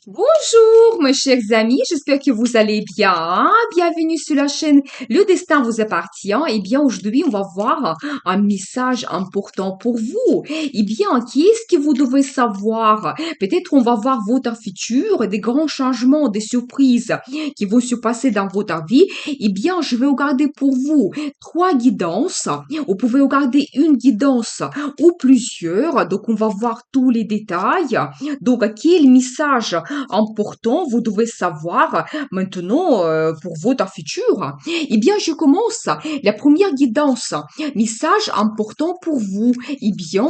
Bonjour, mes chers amis, j'espère que vous allez bien. Bienvenue sur la chaîne Le Destin vous appartient. Eh bien, aujourd'hui, on va voir un message important pour vous. Eh bien, qu'est-ce que vous devez savoir? Peut-être on va voir votre futur, des grands changements, des surprises qui vont se passer dans votre vie. Eh bien, je vais regarder pour vous trois guidances. Vous pouvez regarder une guidance ou plusieurs. Donc, on va voir tous les détails. Donc, quel message important, vous devez savoir maintenant pour votre futur. Eh bien, je commence. La première guidance, message important pour vous. Eh bien,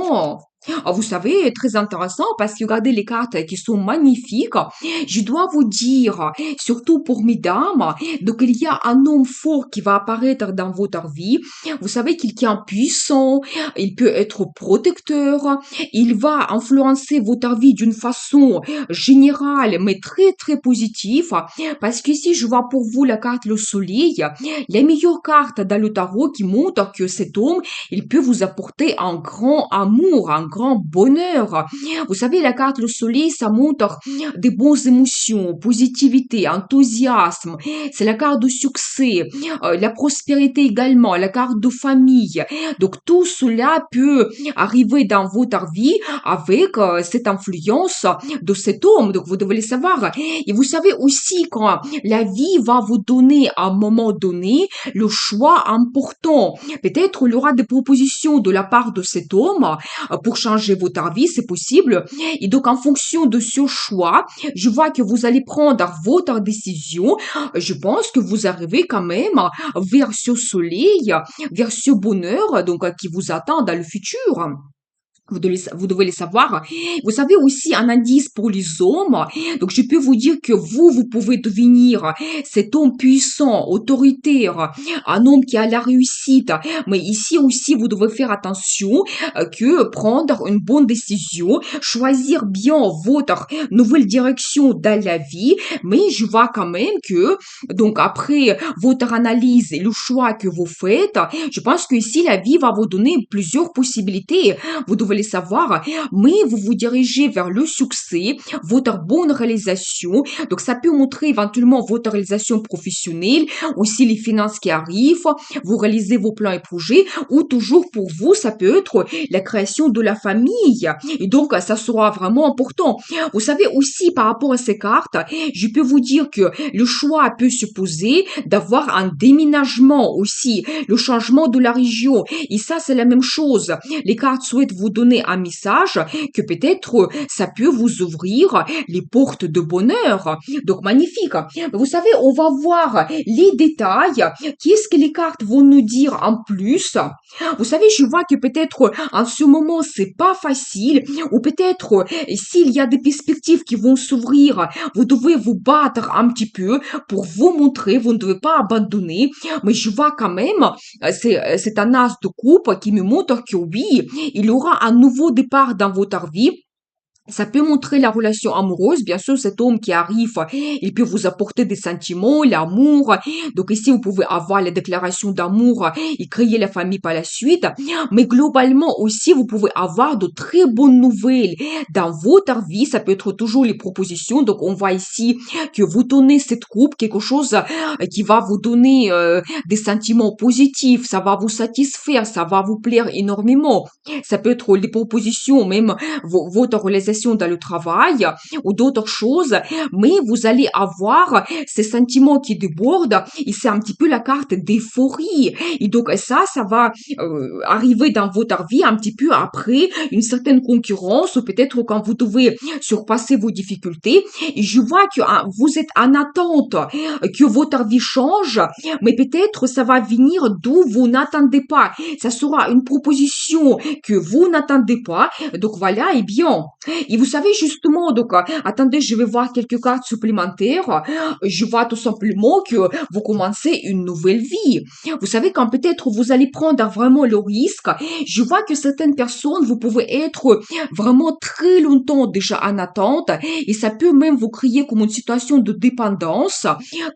vous savez, très intéressant parce que regardez les cartes qui sont magnifiques. Je dois vous dire, surtout pour mesdames, donc il y a un homme fort qui va apparaître dans votre vie. Vous savez qu'il est puissant, il peut être protecteur, il va influencer votre vie d'une façon générale, mais très très positive, parce que si je vois pour vous la carte le soleil, la meilleure carte dans le tarot qui montre que cet homme, il peut vous apporter un grand amour, un grand bonheur. Vous savez, la carte le soleil, ça montre des bonnes émotions, positivité, enthousiasme. C'est la carte de succès, la prospérité également, la carte de famille. Donc tout cela peut arriver dans votre vie avec cette influence de cet homme. Donc vous devez le savoir. Et vous savez aussi quand la vie va vous donner à un moment donné le choix important. Peut-être il y aura des propositions de la part de cet homme pour changer votre vie, c'est possible. Et donc en fonction de ce choix, je vois que vous allez prendre votre décision. Je pense que vous arrivez quand même vers ce soleil, vers ce bonheur donc qui vous attend dans le futur. Vous devez le savoir. Vous savez aussi un indice pour les hommes. Donc, je peux vous dire que vous pouvez devenir cet homme puissant, autoritaire, un homme qui a la réussite. Mais ici aussi, vous devez faire attention que prendre une bonne décision, choisir bien votre nouvelle direction dans la vie. Mais je vois quand même que, donc, après votre analyse et le choix que vous faites, je pense que ici, la vie va vous donner plusieurs possibilités. Vous devez le savoir, mais vous vous dirigez vers le succès, votre bonne réalisation. Donc, ça peut montrer éventuellement votre réalisation professionnelle, aussi les finances qui arrivent, vous réalisez vos plans et projets, ou toujours pour vous, ça peut être la création de la famille. Et donc, ça sera vraiment important. Vous savez aussi, par rapport à ces cartes, je peux vous dire que le choix peut se poser d'avoir un déménagement aussi, le changement de la région. Et ça, c'est la même chose. Les cartes souhaitent vous donner un message que peut-être ça peut vous ouvrir les portes de bonheur. Donc magnifique. Vous savez, on va voir les détails. Qu'est-ce que les cartes vont nous dire en plus? Vous savez, je vois que peut-être en ce moment c'est pas facile, ou peut-être s'il y a des perspectives qui vont s'ouvrir, vous devez vous battre un petit peu pour vous montrer, vous ne devez pas abandonner. Mais je vois quand même, c'est un as de coupe qui me montre que oui, il y aura un nouveau départ dans votre vie. Ça peut montrer la relation amoureuse. Bien sûr, cet homme qui arrive, il peut vous apporter des sentiments, l'amour. Donc ici, vous pouvez avoir les déclarations d'amour et créer la famille par la suite. Mais globalement aussi, vous pouvez avoir de très bonnes nouvelles dans votre vie. Ça peut être toujours les propositions. Donc on voit ici que vous donnez cette coupe, quelque chose qui va vous donner des sentiments positifs. Ça va vous satisfaire, ça va vous plaire énormément. Ça peut être les propositions, même votre réalisation dans le travail ou d'autres choses, mais vous allez avoir ces sentiments qui débordent et c'est un petit peu la carte d'euphorie. Et donc ça va arriver dans votre vie un petit peu après une certaine concurrence ou peut-être quand vous devez surpasser vos difficultés. Et je vois que vous êtes en attente que votre vie change, mais peut-être ça va venir d'où vous n'attendez pas. Ça sera une proposition que vous n'attendez pas. Donc voilà, et bien. Et vous savez justement, donc attendez, je vais voir quelques cartes supplémentaires. Je vois tout simplement que vous commencez une nouvelle vie. Vous savez quand peut-être vous allez prendre vraiment le risque. Je vois que certaines personnes, vous pouvez être vraiment très longtemps déjà en attente et ça peut même vous créer comme une situation de dépendance.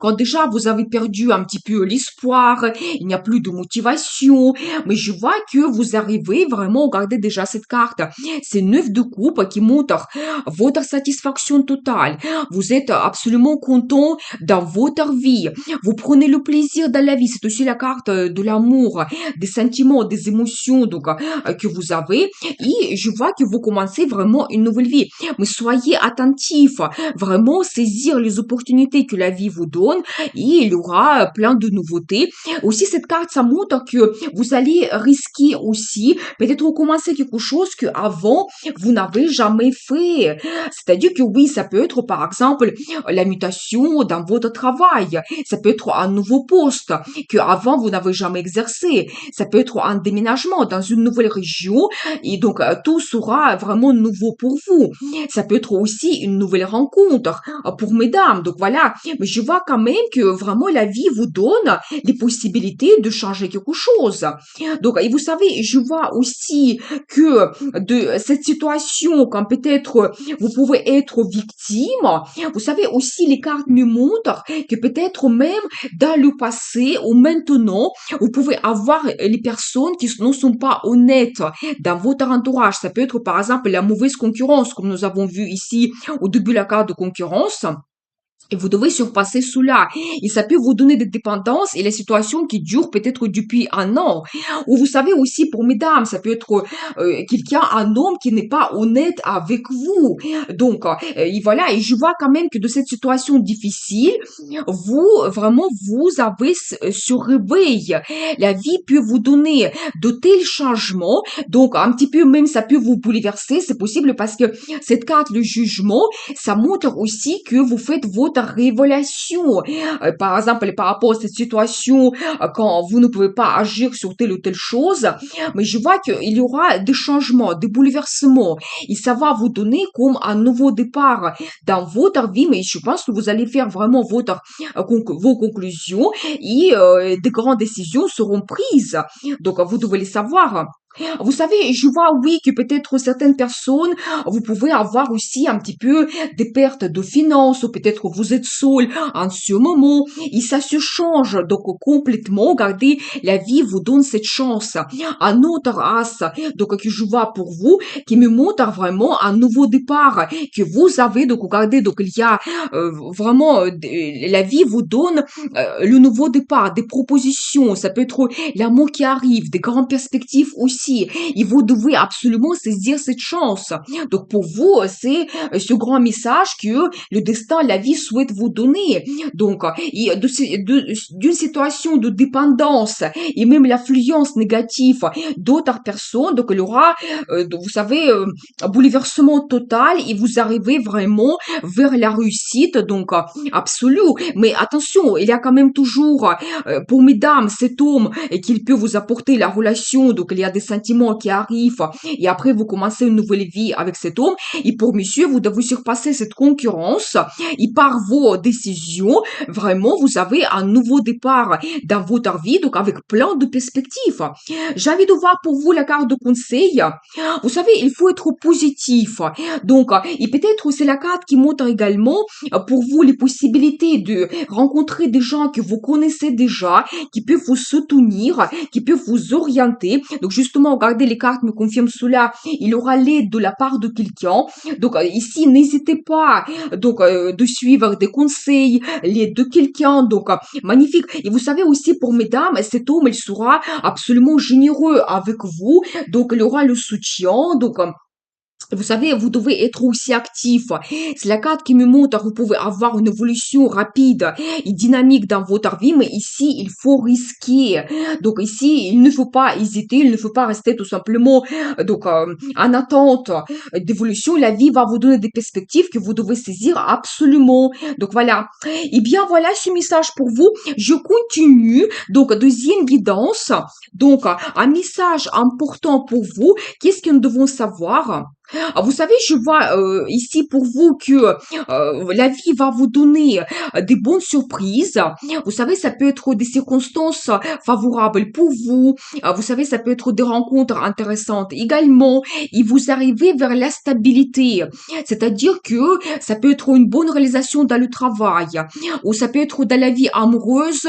Quand déjà vous avez perdu un petit peu l'espoir, il n'y a plus de motivation, mais je vois que vous arrivez vraiment, regardez déjà cette carte, c'est 9 de coupe qui montre montre votre satisfaction totale. Vous êtes absolument content dans votre vie. Vous prenez le plaisir dans la vie. C'est aussi la carte de l'amour, des sentiments, des émotions que vous avez. Et je vois que vous commencez vraiment une nouvelle vie. Mais soyez attentifs, vraiment saisir les opportunités que la vie vous donne et il y aura plein de nouveautés. Aussi, cette carte, ça montre que vous allez risquer aussi, peut-être commencer quelque chose que avant vous n'avez jamais fait. C'est-à-dire que oui, ça peut être par exemple la mutation dans votre travail. Ça peut être un nouveau poste que avant vous n'avez jamais exercé. Ça peut être un déménagement dans une nouvelle région et donc tout sera vraiment nouveau pour vous. Ça peut être aussi une nouvelle rencontre pour mesdames. Donc voilà, mais je vois quand même que vraiment la vie vous donne les possibilités de changer quelque chose. Donc, et vous savez, je vois aussi que de cette situation, quand peut-être vous pouvez être victime, vous savez aussi les cartes me montrent que peut-être même dans le passé ou maintenant, vous pouvez avoir les personnes qui ne sont pas honnêtes dans votre entourage. Ça peut être par exemple la mauvaise concurrence, comme nous avons vu ici au début de la carte de concurrence. Et vous devez surpasser cela. Et ça peut vous donner des dépendances et les situations qui durent peut-être depuis un an. Ou vous savez aussi, pour mesdames, ça peut être quelqu'un, un homme qui n'est pas honnête avec vous. Donc, et voilà, et je vois quand même que de cette situation difficile, vous, vraiment, vous avez ce réveil. La vie peut vous donner de tels changements. Donc, un petit peu même, ça peut vous bouleverser. C'est possible parce que cette carte, le jugement, ça montre aussi que vous faites votre révélation. Par exemple, par rapport à cette situation, quand vous ne pouvez pas agir sur telle ou telle chose, mais je vois qu'il y aura des changements, des bouleversements, et ça va vous donner comme un nouveau départ dans votre vie, mais je pense que vous allez faire vraiment vos conclusions et des grandes décisions seront prises. Donc, vous devez les savoir. Vous savez, je vois, oui, que peut-être certaines personnes, vous pouvez avoir aussi un petit peu des pertes de finances, ou peut-être vous êtes seul en ce moment, et ça se change. Donc, complètement, regardez, la vie vous donne cette chance. Un autre as, donc, que je vois pour vous, qui me montre vraiment un nouveau départ que vous avez. Donc, regardez, donc, il y a vraiment, la vie vous donne le nouveau départ, des propositions. Ça peut être l'amour qui arrive, des grandes perspectives aussi. Et vous devez absolument saisir cette chance. Donc pour vous, c'est ce grand message que le destin, la vie souhaite vous donner. Donc, d'une situation de dépendance et même l'affluence négative d'autres personnes, donc il y aura, vous savez, un bouleversement total et vous arrivez vraiment vers la réussite, donc absolue. Mais attention, il y a quand même toujours pour mesdames, cet homme et qu'il peut vous apporter la relation, donc il y a des sentiments qui arrivent et après vous commencez une nouvelle vie avec cet homme et pour monsieur, vous devez surpasser cette concurrence et par vos décisions, vraiment, vous avez un nouveau départ dans votre vie, donc avec plein de perspectives. J'ai envie de voir pour vous la carte de conseil. Vous savez, il faut être positif. Donc, et peut-être c'est la carte qui montre également pour vous les possibilités de rencontrer des gens que vous connaissez déjà, qui peuvent vous soutenir, qui peuvent vous orienter. Donc justement, regardez, les cartes me confirment cela. Il y aura l'aide de la part de quelqu'un. Donc ici, n'hésitez pas de suivre des conseils, l'aide de quelqu'un. Donc magnifique. Et vous savez aussi pour mesdames, cet homme, il sera absolument généreux avec vous. Donc il y aura le soutien. Donc vous savez, vous devez être aussi actif. C'est la carte qui me montre que vous pouvez avoir une évolution rapide et dynamique dans votre vie, mais ici, il faut risquer. Donc ici, il ne faut pas hésiter, il ne faut pas rester tout simplement en attente d'évolution. La vie va vous donner des perspectives que vous devez saisir absolument. Donc voilà. Et bien voilà ce message pour vous. Je continue. Donc deuxième guidance. Donc un message important pour vous. Qu'est-ce que nous devons savoir? Vous savez, je vois ici pour vous que la vie va vous donner des bonnes surprises. Vous savez, ça peut être des circonstances favorables pour vous. Vous savez, ça peut être des rencontres intéressantes également. Et vous arrivez vers la stabilité. C'est-à-dire que ça peut être une bonne réalisation dans le travail. Ou ça peut être dans la vie amoureuse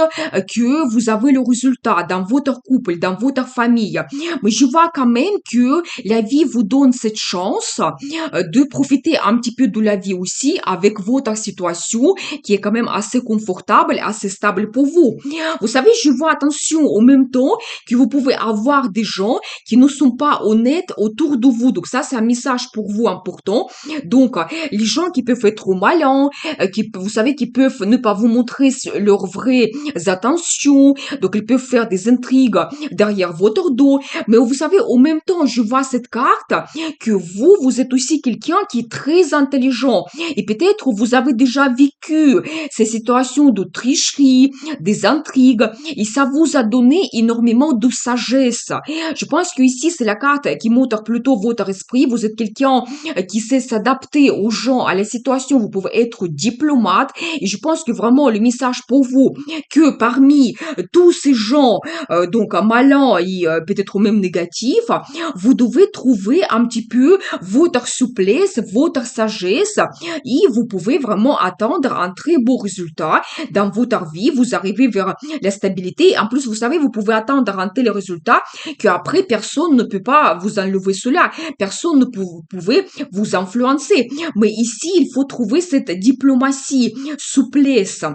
que vous avez le résultat dans votre couple, dans votre famille. Mais je vois quand même que la vie vous donne cette chance chance de profiter un petit peu de la vie aussi avec votre situation qui est quand même assez confortable, assez stable pour vous. Vous savez, je vois attention au même temps que vous pouvez avoir des gens qui ne sont pas honnêtes autour de vous. Donc ça, c'est un message pour vous important. Donc, les gens qui peuvent être malins, vous savez, qui peuvent ne pas vous montrer leurs vraies intentions. Donc, ils peuvent faire des intrigues derrière votre dos. Mais vous savez, au même temps, je vois cette carte que vous êtes aussi quelqu'un qui est très intelligent. Et peut-être vous avez déjà vécu ces situations de tricherie, des intrigues, et ça vous a donné énormément de sagesse. Je pense que ici, c'est la carte qui montre plutôt votre esprit. Vous êtes quelqu'un qui sait s'adapter aux gens, à la situation. Vous pouvez être diplomate. Et je pense que vraiment, le message pour vous, que parmi tous ces gens, donc malins et peut-être même négatifs, vous devez trouver un petit peu votre souplesse, votre sagesse, et vous pouvez vraiment attendre un très beau résultat dans votre vie. Vous arrivez vers la stabilité. En plus, vous savez, vous pouvez attendre un tel résultat qu'après, personne ne peut pas vous enlever cela. Personne ne pouvait vous influencer. Mais ici, il faut trouver cette diplomatie, souplesse.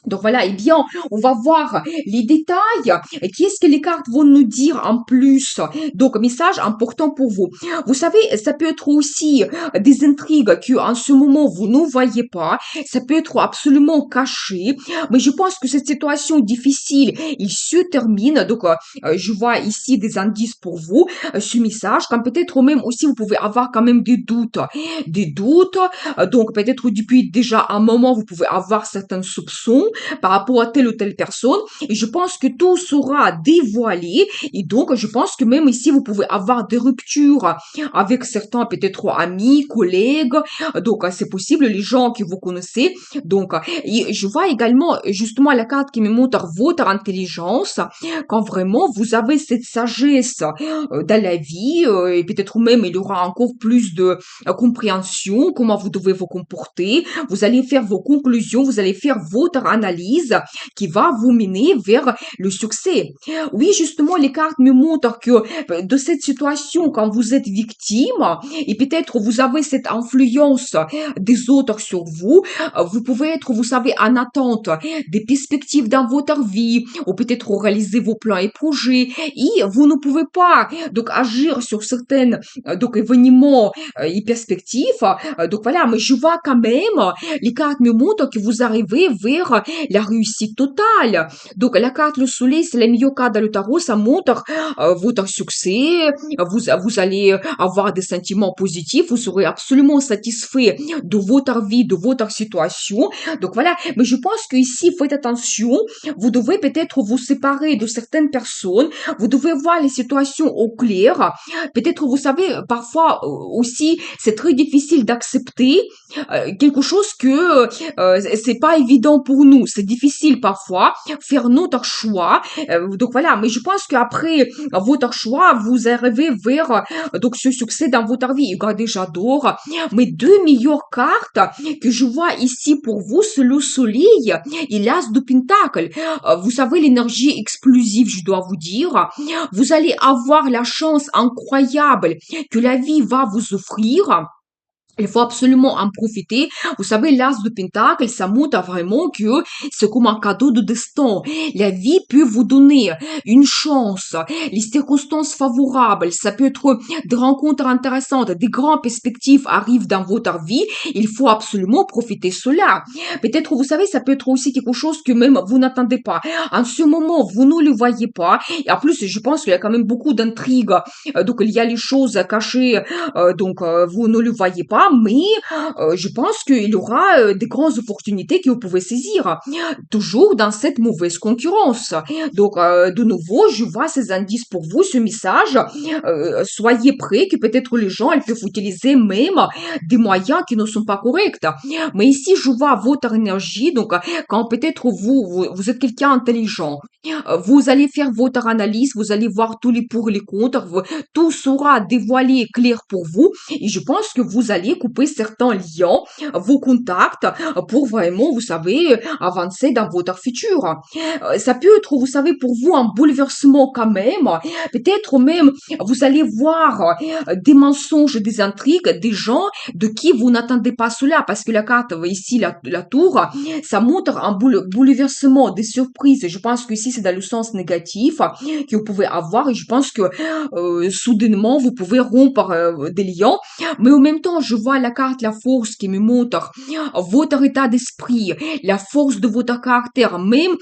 Donc voilà, eh bien, on va voir les détails. Qu'est-ce que les cartes vont nous dire en plus? Donc, message important pour vous. Vous savez, ça peut être aussi des intrigues que en ce moment vous ne voyez pas. Ça peut être absolument caché. Mais je pense que cette situation difficile, il se termine. Donc, je vois ici des indices pour vous, ce message. Comme peut-être même aussi, vous pouvez avoir quand même des doutes. Des doutes. Donc, peut-être depuis déjà un moment, vous pouvez avoir certains soupçons par rapport à telle ou telle personne. Et je pense que tout sera dévoilé. Et donc, je pense que même ici, vous pouvez avoir des ruptures avec certains, peut-être amis, collègues. Donc, c'est possible, les gens que vous connaissez. Donc, et je vois également, justement, la carte qui me montre votre intelligence. Quand vraiment, vous avez cette sagesse dans la vie, et peut-être même, il y aura encore plus de compréhension, comment vous devez vous comporter. Vous allez faire vos conclusions, vous allez faire votre analyse qui va vous mener vers le succès. Oui, justement, les cartes me montrent que de cette situation, quand vous êtes victime, et peut-être vous avez cette influence des autres sur vous, vous pouvez être, vous savez, en attente des perspectives dans votre vie, ou peut-être réaliser vos plans et projets, et vous ne pouvez pas donc agir sur certaines donc événements et perspectives. Donc voilà, mais je vois quand même, les cartes me montrent que vous arrivez vers la réussite totale. Donc la carte le soleil, c'est la meilleure carte dans le tarot, ça montre votre succès, vous allez avoir des sentiments positifs, vous serez absolument satisfait de votre vie, de votre situation. Donc voilà, mais je pense que ici, faites attention, vous devez peut-être vous séparer de certaines personnes, vous devez voir les situations au clair. Peut-être, vous savez, parfois aussi, c'est très difficile d'accepter quelque chose que c'est pas évident pour nous. C'est difficile parfois faire notre choix. Donc voilà, mais je pense qu'après votre choix, vous arrivez vers donc ce succès dans votre vie. Regardez, j'adore. Mes deux meilleures cartes que je vois ici pour vous, c'est le soleil et l'as de pentacle. Vous savez, l'énergie explosive, je dois vous dire. Vous allez avoir la chance incroyable que la vie va vous offrir. Il faut absolument en profiter. Vous savez, l'as de pentacle, ça montre vraiment que c'est comme un cadeau de destin. La vie peut vous donner une chance, les circonstances favorables, ça peut être des rencontres intéressantes, des grandes perspectives arrivent dans votre vie. Il faut absolument profiter de cela. Peut-être, vous savez, ça peut être aussi quelque chose que même vous n'attendez pas. En ce moment, vous ne le voyez pas. Et en plus, je pense qu'il y a quand même beaucoup d'intrigues. Donc, il y a les choses cachées, vous ne le voyez pas, mais je pense qu'il y aura des grandes opportunités que vous pouvez saisir, toujours dans cette mauvaise concurrence. Donc, de nouveau, je vois ces indices pour vous, ce message. Soyez prêts que peut-être les gens, ils peuvent utiliser même des moyens qui ne sont pas corrects. Mais ici, je vois votre énergie, donc quand peut-être vous êtes quelqu'un intelligent, vous allez faire votre analyse, vous allez voir tous les pour et les contre, tout sera dévoilé clair pour vous, et je pense que vous allez couper certains liens, vos contacts, pour vraiment, vous savez, avancer dans votre futur. Ça peut être, vous savez, pour vous un bouleversement quand même. Peut-être même, vous allez voir des mensonges, des intrigues, des gens de qui vous n'attendez pas cela, parce que la carte ici, la tour, ça montre un bouleversement, des surprises. Je pense que ici, c'est dans le sens négatif que vous pouvez avoir, et je pense que soudainement, vous pouvez rompre des liens. Mais en même temps, je vois la carte, la force qui me montre votre état d'esprit, la force de votre caractère. Même,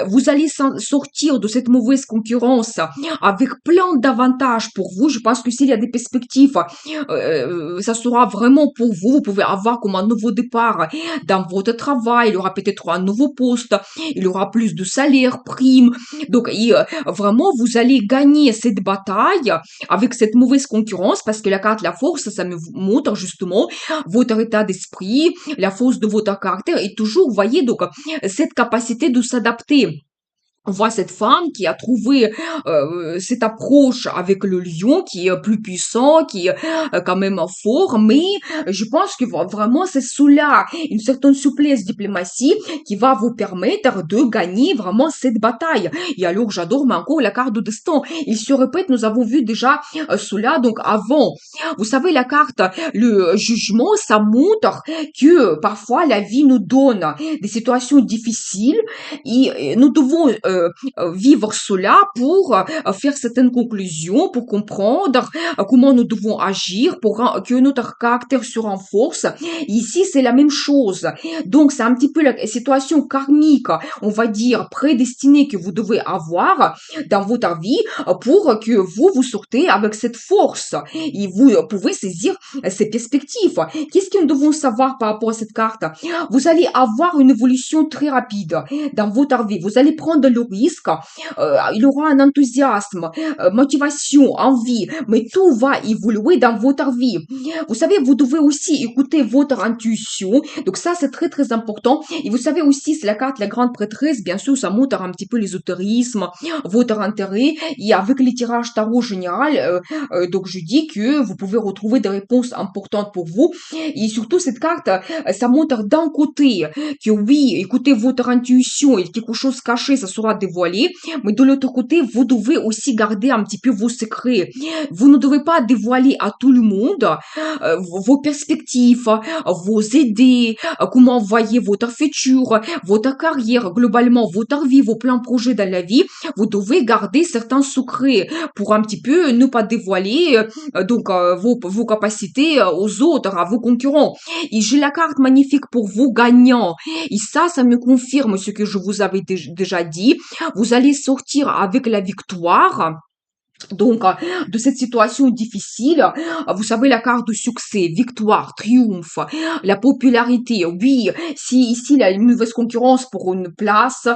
vous allez sortir de cette mauvaise concurrence avec plein d'avantages pour vous. Je pense que s'il y a des perspectives, ça sera vraiment pour vous. Vous pouvez avoir comme un nouveau départ dans votre travail. Il y aura peut-être un nouveau poste. Il y aura plus de salaire, primes. Donc, vraiment, vous allez gagner cette bataille avec cette mauvaise concurrence, parce que la carte, la force, ça me montre justement votre état d'esprit, la force de votre caractère, et toujours, vous voyez, donc, cette capacité de s'adapter. On voit cette femme qui a trouvé cette approche avec le lion qui est plus puissant, qui est quand même fort, mais je pense que vraiment c'est cela, une certaine souplesse diplomatie qui va vous permettre de gagner vraiment cette bataille. Et alors j'adore, mais encore la carte de destin, il se répète, nous avons vu déjà cela donc avant. Vous savez, la carte, le jugement, ça montre que parfois la vie nous donne des situations difficiles et nous devons vivre cela pour faire certaines conclusions, pour comprendre comment nous devons agir, pour que notre caractère se renforce. Ici, c'est la même chose. Donc, c'est un petit peu la situation karmique, on va dire, prédestinée que vous devez avoir dans votre vie pour que vous sortez avec cette force et vous pouvez saisir ces perspectives. Qu'est-ce que nous devons savoir par rapport à cette carte? Vous allez avoir une évolution très rapide dans votre vie. Vous allez prendre le risque. Il y aura un enthousiasme, motivation, envie, mais tout va évoluer dans votre vie. Vous savez, vous devez aussi écouter votre intuition. Donc ça, c'est très, très important. Et vous savez aussi, c'est la carte, la grande prêtresse. Bien sûr, ça montre un petit peu l'ésotérisme, votre intérêt. Et avec les tirages tarot général, donc je dis que vous pouvez retrouver des réponses importantes pour vous. Et surtout, cette carte, ça montre d'un côté que oui, écoutez votre intuition et quelque chose caché, ça sera dévoilé. Mais de l'autre côté, vous devez aussi garder un petit peu vos secrets. Vous ne devez pas dévoiler à tout le monde vos perspectives, vos idées, comment voyez votre futur, votre carrière, globalement votre vie, vos plans projets dans la vie. Vous devez garder certains secrets pour un petit peu ne pas dévoiler vos capacités aux autres, à vos concurrents. Et j'ai la carte magnifique pour vous, gagnant. Et ça me confirme ce que je vous avais déjà dit. Vous allez sortir avec la victoire. Donc, de cette situation difficile, vous savez, la carte de succès, victoire, triomphe, la popularité. Oui, si ici, il y a une mauvaise concurrence pour une place,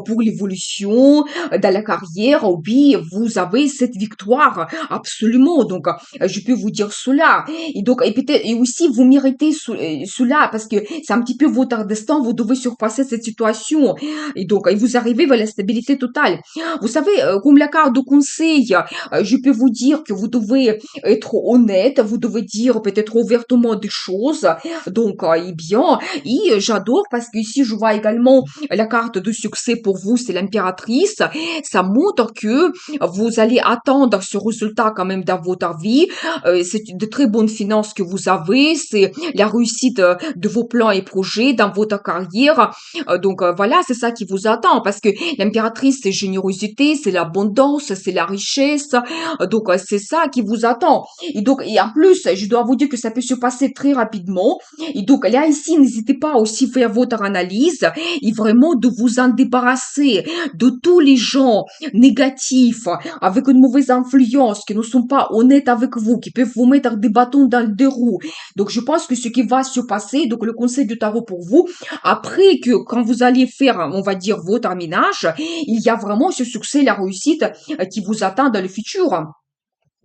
pour l'évolution, dans la carrière, oui, vous avez cette victoire, absolument. Donc, je peux vous dire cela. Et donc, et peut-être, et aussi, vous méritez cela, parce que c'est un petit peu votre destin, vous devez surpasser cette situation. Et donc, et vous arrivez vers la stabilité totale. Vous savez, comme la carte de conseil, je peux vous dire que vous devez être honnête, vous devez dire peut-être ouvertement des choses. Donc, bien, et j'adore parce que ici je vois également la carte de succès pour vous, c'est l'impératrice. Ça montre que vous allez attendre ce résultat quand même dans votre vie. C'est de très bonnes finances que vous avez, c'est la réussite de vos plans et projets dans votre carrière. Donc, voilà, c'est ça qui vous attend parce que l'impératrice, c'est générosité, c'est l'abondance, c'est la richesse. Donc, c'est ça qui vous attend. Et donc, et en plus, je dois vous dire que ça peut se passer très rapidement. Et donc, là, ici, n'hésitez pas aussi à faire votre analyse et vraiment de vous en débarrasser de tous les gens négatifs, avec une mauvaise influence, qui ne sont pas honnêtes avec vous, qui peuvent vous mettre des bâtons dans le roues. Donc, je pense que ce qui va se passer, donc le conseil du tarot pour vous, après que, quand vous allez faire, on va dire, votre ménage, il y a vraiment ce succès, la réussite qui vous attend dans le futur.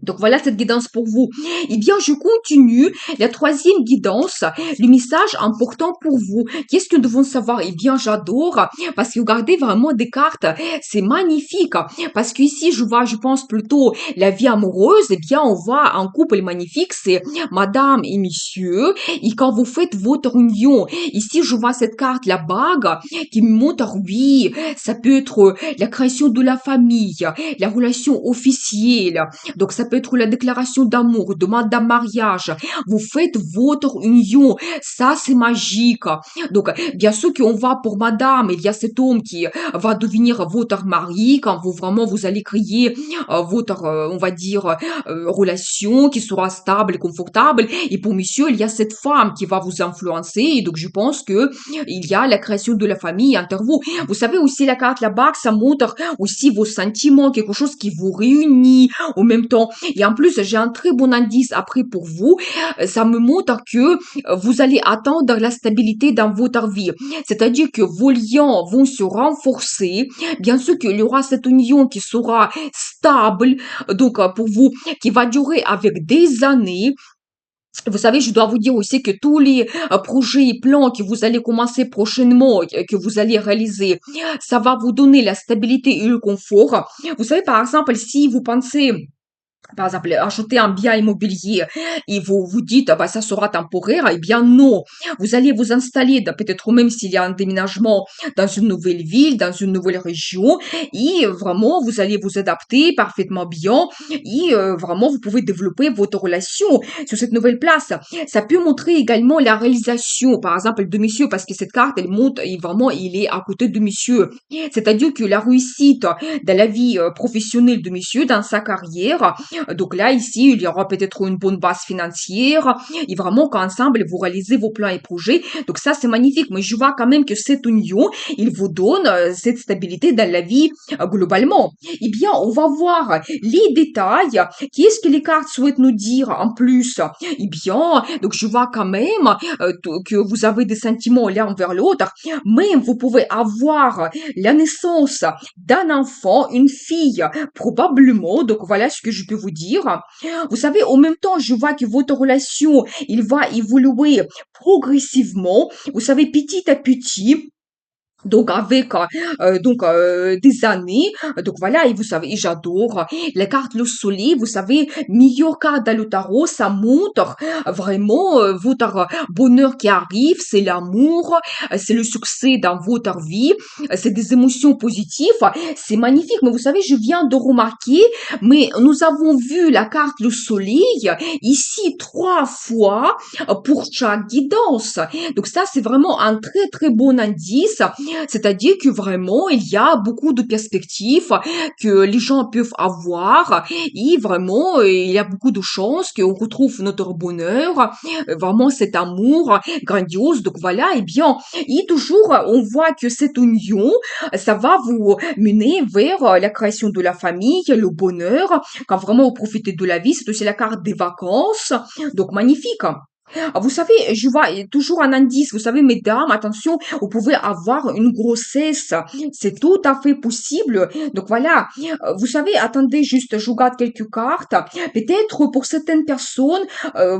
Donc voilà cette guidance pour vous. Eh bien, je continue. La troisième guidance, le message important pour vous. Qu'est-ce que nous devons savoir? Eh bien, j'adore parce que regardez vraiment des cartes, c'est magnifique. Parce qu'ici, je vois, je pense plutôt la vie amoureuse. Eh bien, on voit un couple magnifique, c'est madame et monsieur. Et quand vous faites votre union, ici, je vois cette carte, la bague, qui me montre, oui, ça peut être la création de la famille, la relation officielle. Donc, ça peut être la déclaration d'amour, demande d'un mariage. Vous faites votre union. Ça, c'est magique. Donc, bien sûr qu'on va pour madame, il y a cet homme qui va devenir votre mari quand vous vraiment vous allez créer votre, on va dire, relation qui sera stable et confortable. Et pour monsieur, il y a cette femme qui va vous influencer. Et donc, je pense que il y a la création de la famille entre vous. Vous savez aussi, la carte là-bas, ça montre aussi vos sentiments, quelque chose qui vous réunit en même temps. Et en plus, j'ai un très bon indice après pour vous. Ça me montre que vous allez attendre la stabilité dans votre vie. C'est-à-dire que vos liens vont se renforcer. Bien sûr qu'il y aura cette union qui sera stable, donc pour vous, qui va durer avec des années. Vous savez, je dois vous dire aussi que tous les projets et plans que vous allez commencer prochainement, que vous allez réaliser, ça va vous donner la stabilité et le confort. Vous savez, par exemple, si vous pensez par exemple, acheter un bien immobilier et vous vous dites, ah bah, ça sera temporaire, eh bien non. Vous allez vous installer, peut-être même s'il y a un déménagement dans une nouvelle ville, dans une nouvelle région, et vraiment, vous allez vous adapter parfaitement bien, et vraiment, vous pouvez développer votre relation sur cette nouvelle place. Ça peut montrer également la réalisation, par exemple, de monsieur, parce que cette carte, elle montre, et vraiment, il est à côté de monsieur. C'est-à-dire que la réussite dans la vie professionnelle de monsieur, dans sa carrière, donc là, ici, il y aura peut-être une bonne base financière et vraiment qu'ensemble, vous réalisez vos plans et projets. Donc ça, c'est magnifique. Mais je vois quand même que cette union, il vous donne cette stabilité dans la vie globalement. Eh bien, on va voir les détails. Qu'est-ce que les cartes souhaitent nous dire en plus? Eh bien, donc je vois quand même que vous avez des sentiments l'un envers l'autre, mais vous pouvez avoir la naissance d'un enfant, une fille, probablement. Donc voilà ce que je peux vous dire. Vous savez, en même temps, je vois que votre relation, il va évoluer progressivement. Vous savez, petit à petit. Donc avec des années, donc voilà, et vous savez, j'adore les cartes le soleil, vous savez, meilleure carte dans le tarot, ça montre vraiment votre bonheur qui arrive, c'est l'amour, c'est le succès dans votre vie, c'est des émotions positives, c'est magnifique. Mais vous savez, je viens de remarquer, mais nous avons vu la carte le soleil ici 3 fois pour chaque guidance. Donc ça, c'est vraiment un très très bon indice. C'est-à-dire que vraiment, il y a beaucoup de perspectives que les gens peuvent avoir et vraiment, il y a beaucoup de chances qu'on retrouve notre bonheur, vraiment cet amour grandiose. Donc voilà, et bien, et toujours, on voit que cette union, ça va vous mener vers la création de la famille, le bonheur, quand vraiment vous profitez de la vie. C'est aussi la carte des vacances. Donc magnifique. Ah, vous savez, je vois toujours un indice. Vous savez, mesdames, attention, vous pouvez avoir une grossesse. C'est tout à fait possible. Donc voilà, vous savez, attendez juste, je regarde quelques cartes. Peut-être pour certaines personnes,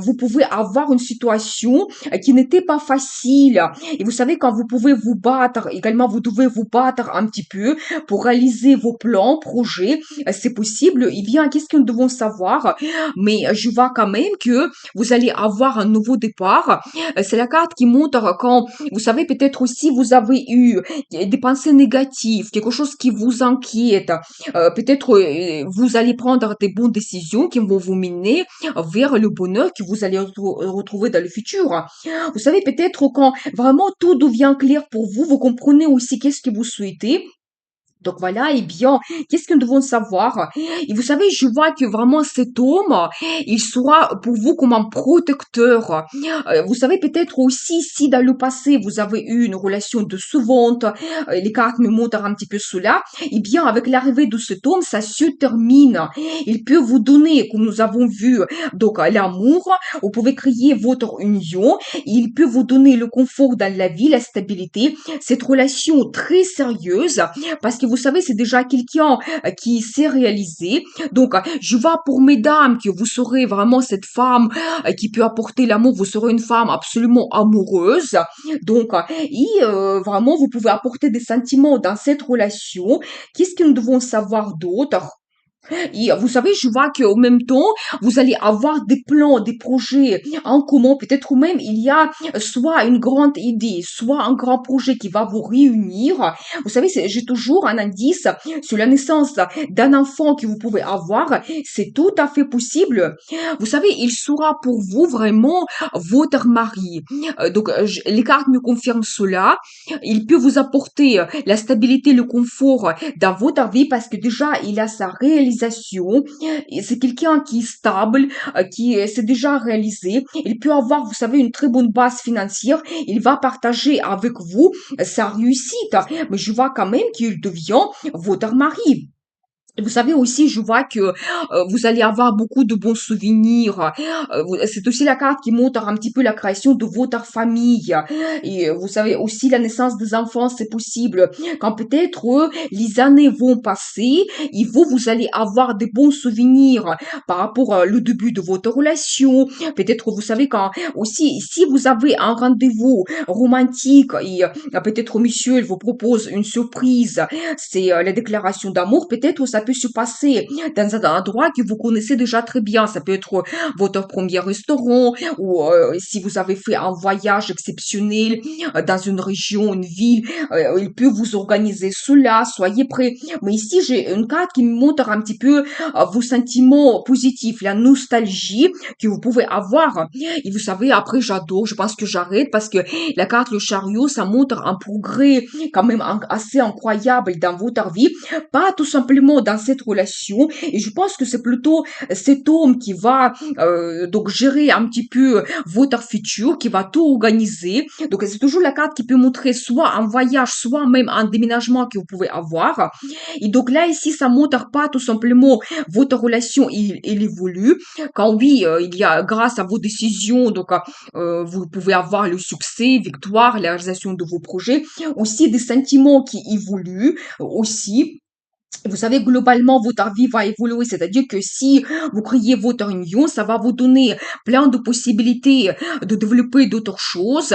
vous pouvez avoir une situation qui n'était pas facile. Et vous savez, quand vous pouvez vous battre, également, vous devez vous battre un petit peu pour réaliser vos plans, projets. C'est possible. Eh bien, qu'est-ce que nous devons savoir? Mais je vois quand même que vous allez avoir un nouveau départ. C'est la carte qui montre quand, vous savez, peut-être aussi vous avez eu des pensées négatives, quelque chose qui vous inquiète. Peut-être vous allez prendre des bonnes décisions qui vont vous mener vers le bonheur que vous allez retrouver dans le futur. Vous savez, peut-être quand vraiment tout devient clair pour vous, vous comprenez aussi qu'est-ce que vous souhaitez. Donc voilà, eh bien, qu'est-ce que nous devons savoir? Et vous savez, je vois que vraiment cet homme, il sera pour vous comme un protecteur. Vous savez peut-être aussi si dans le passé vous avez eu une relation décevante, les cartes me montrent un petit peu cela, eh bien avec l'arrivée de cet homme, ça se termine. Il peut vous donner, comme nous avons vu, donc l'amour, vous pouvez créer votre union, il peut vous donner le confort dans la vie, la stabilité, cette relation très sérieuse, parce que vous savez, c'est déjà quelqu'un qui s'est réalisé. Donc, je vois pour mesdames que vous serez vraiment cette femme qui peut apporter l'amour. Vous serez une femme absolument amoureuse. Donc, vraiment, vous pouvez apporter des sentiments dans cette relation. Qu'est-ce que nous devons savoir d'autre? Et vous savez, je vois qu'au même temps, vous allez avoir des plans, des projets en commun. Peut-être même il y a soit une grande idée, soit un grand projet qui va vous réunir. Vous savez, j'ai toujours un indice sur la naissance d'un enfant que vous pouvez avoir. C'est tout à fait possible. Vous savez, il sera pour vous vraiment votre mari. Les cartes me confirment cela. Il peut vous apporter la stabilité, le confort dans votre vie parce que déjà, il a sa réalisation. Et c'est quelqu'un qui est stable, qui s'est déjà réalisé. Il peut avoir, vous savez, une très bonne base financière. Il va partager avec vous sa réussite. Mais je vois quand même qu'il devient votre mari. Vous savez aussi, je vois que vous allez avoir beaucoup de bons souvenirs. C'est aussi la carte qui montre un petit peu la création de votre famille. Et vous savez aussi la naissance des enfants, c'est possible. Quand peut-être les années vont passer, et vous allez avoir des bons souvenirs par rapport au début de votre relation. Peut-être, vous savez, quand aussi, si vous avez un rendez-vous romantique et peut-être monsieur, il vous propose une surprise, c'est la déclaration d'amour, peut-être ça peut se passer dans un endroit que vous connaissez déjà très bien. Ça peut être votre premier restaurant ou si vous avez fait un voyage exceptionnel dans une région, une ville, il peut vous organiser cela, soyez prêts. Mais ici, j'ai une carte qui me montre un petit peu vos sentiments positifs, la nostalgie que vous pouvez avoir. Et vous savez, après, j'adore, je pense que j'arrête parce que la carte, le chariot, ça montre un progrès quand même assez incroyable dans votre vie, pas tout simplement dans cette relation. Et je pense que c'est plutôt cet homme qui va donc gérer un petit peu votre futur, qui va tout organiser. Donc c'est toujours la carte qui peut montrer soit un voyage, soit même un déménagement que vous pouvez avoir. Et donc là ici, ça montre pas tout simplement votre relation, il évolue. Quand oui, il y a grâce à vos décisions, donc vous pouvez avoir le succès, victoire, la réalisation de vos projets, aussi des sentiments qui évoluent aussi. Vous savez, globalement, votre vie va évoluer, c'est-à-dire que si vous créez votre union, ça va vous donner plein de possibilités de développer d'autres choses.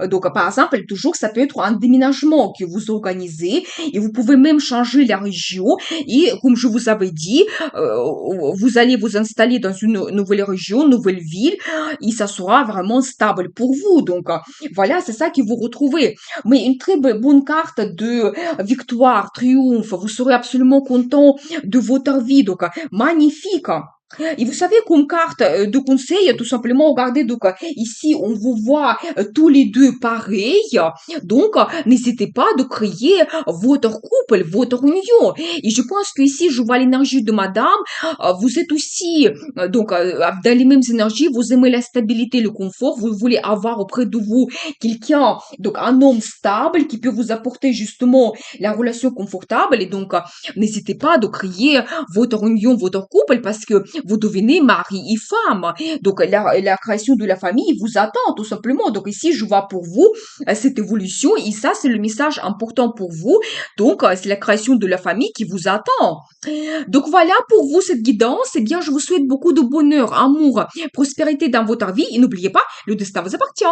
Donc, par exemple, toujours, ça peut être un déménagement que vous organisez et vous pouvez même changer la région. Et comme je vous avais dit, vous allez vous installer dans une nouvelle région, nouvelle ville et ça sera vraiment stable pour vous. Donc, voilà, c'est ça que vous retrouvez. Mais une très bonne carte de victoire, triomphe, vous serez absolument content de votre vie, donc magnifique. Et vous savez, comme carte de conseil, tout simplement, regardez, donc ici, on vous voit tous les deux pareils. Donc, n'hésitez pas de créer votre couple, votre union. Et je pense que ici, je vois l'énergie de madame. Vous êtes aussi, dans les mêmes énergies, vous aimez la stabilité, le confort. Vous voulez avoir auprès de vous quelqu'un, donc un homme stable qui peut vous apporter justement la relation confortable. Et donc, n'hésitez pas de créer votre union, votre couple, parce que vous devenez mari et femme. Donc, la création de la famille vous attend, tout simplement. Donc, ici, je vois pour vous cette évolution, et ça, c'est le message important pour vous. Donc, c'est la création de la famille qui vous attend. Donc, voilà pour vous cette guidance. Eh bien, je vous souhaite beaucoup de bonheur, amour, prospérité dans votre vie. Et n'oubliez pas, le destin vous appartient.